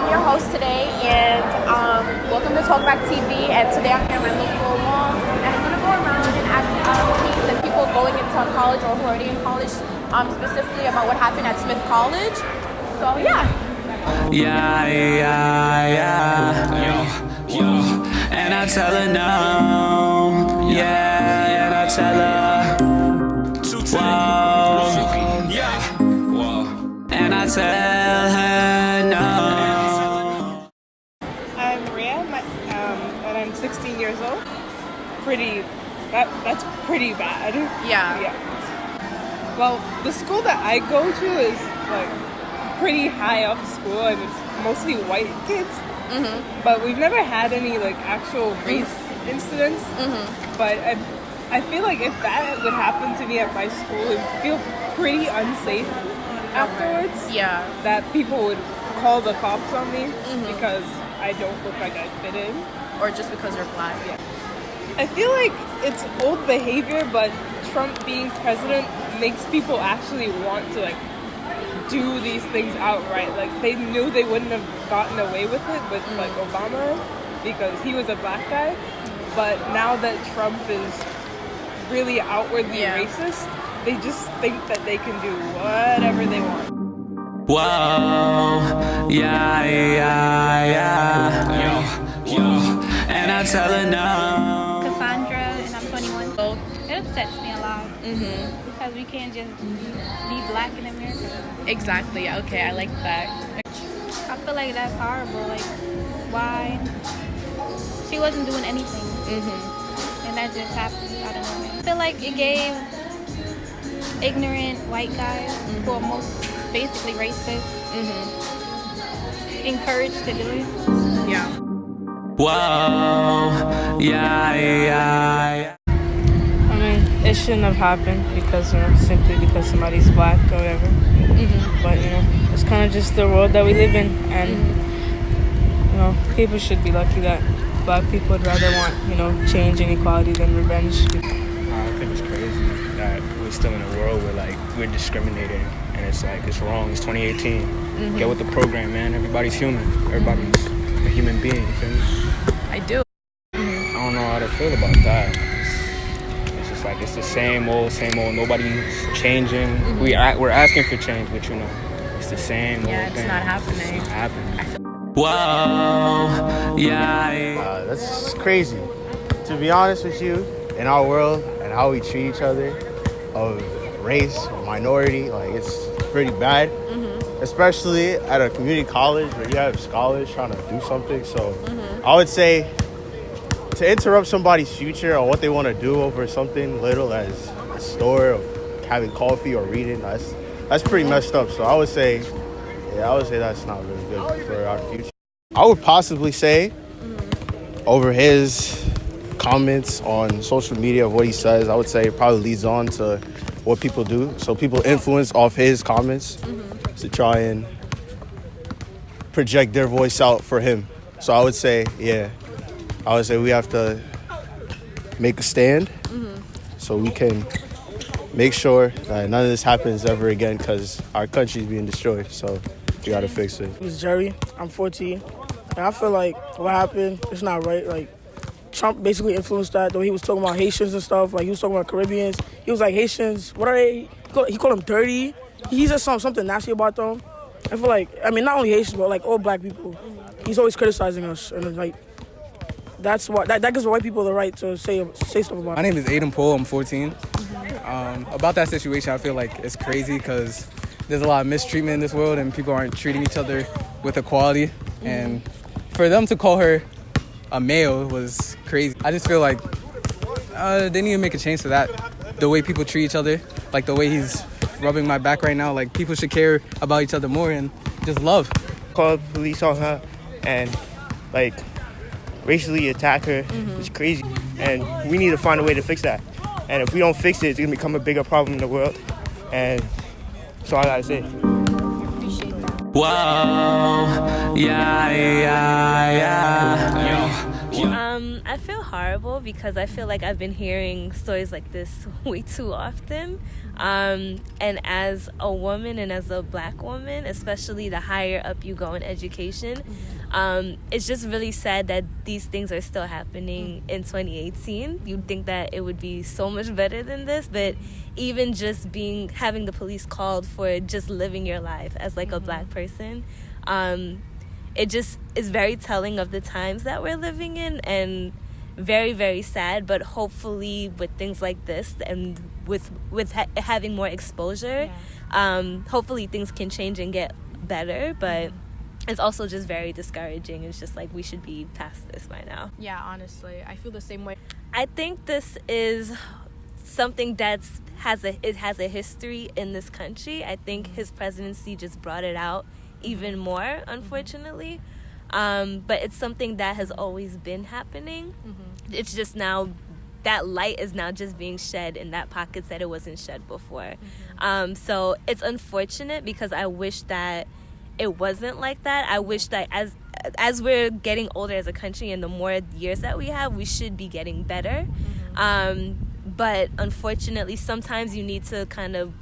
I'm your host today, and welcome to TalkBackTV. And today I'm here at my local mall, and I'm going to go around and ask teens and people going into college or who are already in college, specifically about what happened at Smith College. So yeah. Yeah. Yo. And I tell her no. Yeah, and I tell her. Whoa. And I tell her no. I'm Maria, and I'm 16 years old. That's pretty bad. Yeah. Well, the school that I go to is like pretty high up school, and it's mostly white kids. Mm-hmm. But we've never had any like actual race incidents. Mm-hmm. But I feel like if that would happen to me at my school, it would feel pretty unsafe afterwards. Yeah. That people would call the cops on me because I don't look like I fit in. Or just because you're black. Yeah. I feel like it's old behavior, but Trump being president makes people actually want to like do these things outright. Like they knew they wouldn't have gotten away with it with like Obama because he was a black guy. But now that Trump is really outwardly racist, they just think that they can do whatever they want. Whoa, yeah. Yo. And I tell her no. Cassandra, and I'm 21. So it upsets me a lot because we can't just be black in America. Exactly. Okay, I like that. I feel like that's horrible. Like, why? She wasn't doing anything, and that just happened out of nowhere. I feel like it gave ignorant white guys who are most basically racist encouraged to do it. Yeah. Whoa, yeah. I mean, it shouldn't have happened because, simply because somebody's black or whatever. But, it's kind of just the world that we live in. And, people should be lucky that black people would rather want, change and equality than revenge. I think it's crazy that we're still in a world where, we're discriminating. And it's wrong. It's 2018. Get with the program, man. Everybody's human. Everybody's a human being. You feel me? I do. I don't know how to feel about that. It's just it's the same old. Nobody's changing. We're asking for change, but it's the same old Yeah, it's thing. not happening. It's not happening. Whoa, yeah. That's crazy. To be honest with you, in our world and how we treat each other, of race or minority, it's pretty bad. Especially at a community college where you have scholars trying to do something. So I would say to interrupt somebody's future or what they want to do over something little as a store of having coffee or reading, that's pretty messed up. So I would say that's not really good for our future. I would possibly say over his comments on social media of what he says, I would say it probably leads on to what people do. So people influence off his comments to try and project their voice out for him. So I would say we have to make a stand so we can make sure that none of this happens ever again because our country's being destroyed. So we got to fix it. This is Jerry. I'm 14. And I feel like what happened is not right. Trump basically influenced that, though he was talking about Haitians and stuff. He was talking about Caribbeans. He was like, Haitians, what are they? He called them dirty. He said something nasty about them. I feel not only Haitians, but all black people. He's always criticizing us. And that's why that gives white people the right to say stuff about it. My name is Aiden Poole. I'm 14. About that situation, I feel like it's crazy because there's a lot of mistreatment in this world and people aren't treating each other with equality. And for them to call her a male was crazy. I just feel like they need to make a change to that. The way people treat each other, the way he's rubbing my back right now, people should care about each other more and just love. Call police on her and racially attack her. It's crazy. And we need to find a way to fix that. And if we don't fix it, it's going to become a bigger problem in the world. And that's all I got to say. Whoa, yeah. I feel horrible because I feel like I've been hearing stories like this way too often. And as a woman and as a Black woman, especially the higher up you go in education, it's just really sad that these things are still happening in 2018. You'd think that it would be so much better than this, but even just having the police called for just living your life as like a Black person, it just is very telling of the times that we're living in, and very, very sad. But hopefully with things like this and with having more exposure, hopefully things can change and get better. But it's also just very discouraging. It's just like we should be past this by now. Yeah, honestly, I feel the same way. I think this is something that has a history in this country. I think his presidency just brought it out even more, unfortunately. But it's something that has always been happening. It's just now that light is now just being shed in that pockets that it wasn't shed before. So it's unfortunate because I wish that it wasn't like that. I wish that as we're getting older as a country and the more years that we have, we should be getting better. But unfortunately, sometimes you need to kind of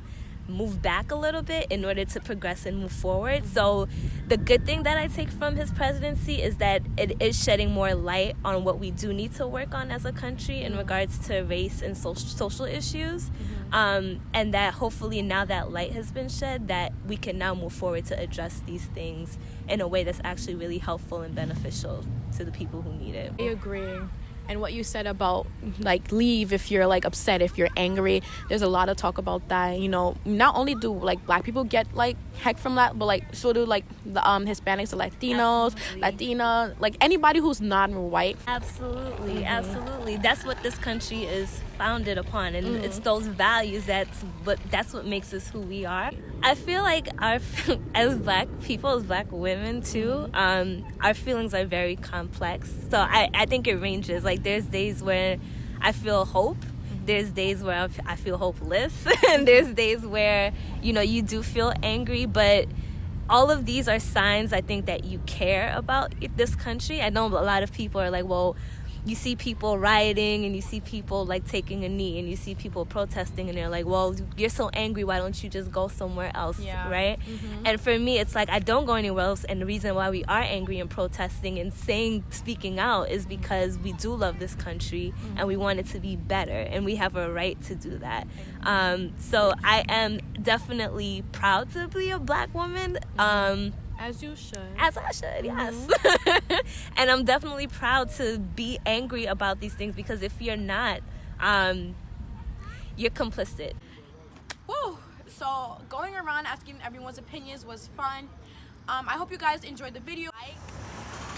move back a little bit in order to progress and move forward. So the good thing that I take from his presidency is that it is shedding more light on what we do need to work on as a country in regards to race and social issues. And that hopefully now that light has been shed, that we can now move forward to address these things in a way that's actually really helpful and beneficial to the people who need it. I agree. And what you said about like leave if you're like upset, if you're angry, there's a lot of talk about that. You know, not only do like Black people get like heck from that, but like so do like the Hispanics, the Latinos, Latina, like anybody who's non-white. Absolutely. That's what this country is founded upon, and it's those values that's what makes us who we are. I feel like as Black people, as Black women too, our feelings are very complex. So I think it ranges. Like there's days where I feel hope, there's days where I feel hopeless, and there's days where, you know, you do feel angry, but all of these are signs, I think, that you care about this country. I know a lot of people are like, well, you see people rioting and you see people like taking a knee and you see people protesting and they're like, well, you're so angry, why don't you just go somewhere else, right? And for me, it's like I don't go anywhere else, and the reason why we are angry and protesting and speaking out is because we do love this country and we want it to be better, and we have a right to do that. So I am definitely proud to be a Black woman. As you should. As I should, yes. And I'm definitely proud to be angry about these things, because if you're not, you're complicit. Woo! So going around asking everyone's opinions was fun. I hope you guys enjoyed the video. Like,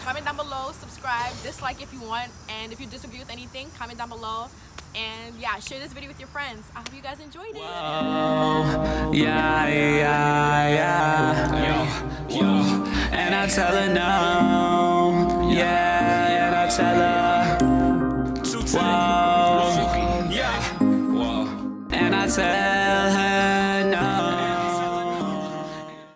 comment down below, subscribe, dislike if you want, and if you disagree with anything, comment down below. And yeah, share this video with your friends. I hope you guys enjoyed it. Whoa, yeah. Yo. And I tell her no. Yeah, and I tell her. Whoa. And I tell